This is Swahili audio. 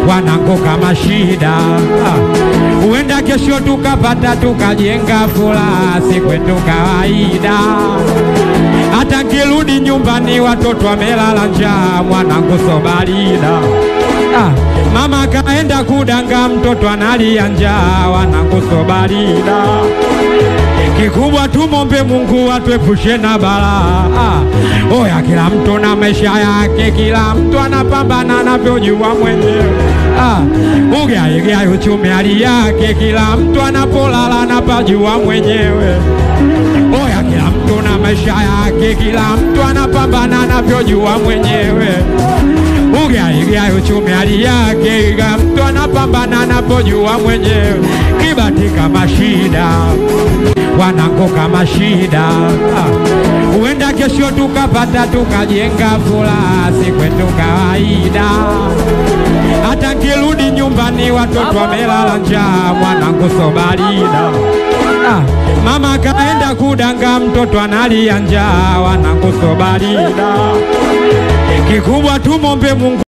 wanangu kama shida. Uenda kesho tukapata tukajenga furaha, si kwetu kawaida. Hata kirudi nyumbani watoto wamelala njaa, mwanangu so barida. Mama kaenda kudanga, mtoto analia njaa, wanangu so barida. Kikubwa tumombe Mungu atuepushe na balaa. Oya, kila mtu na maisha yake, kila mtu anapambana anavyojua mwenyewe. Ugaigai uchumi hali yake, kila mtu anapolala anapajua mwenyewe. Oya, kila mtu na maisha yake, kila mtu anapambana anavyojua mwenyewe. Ugaigai uchumi hali yake, kila mtu anapambana anapojua mwenyewe. Kibati kama shida, wanangu kama shida. Uenda kesho tukapata tukajenga furaha, si kwetu kawaida. Hata kirudi nyumbani watoto wamelala njaa, mwanangu so barida. Mama kaenda kudanga, mtoto analia njaa, wanangu so barida. Kikubwa tumombe Mungu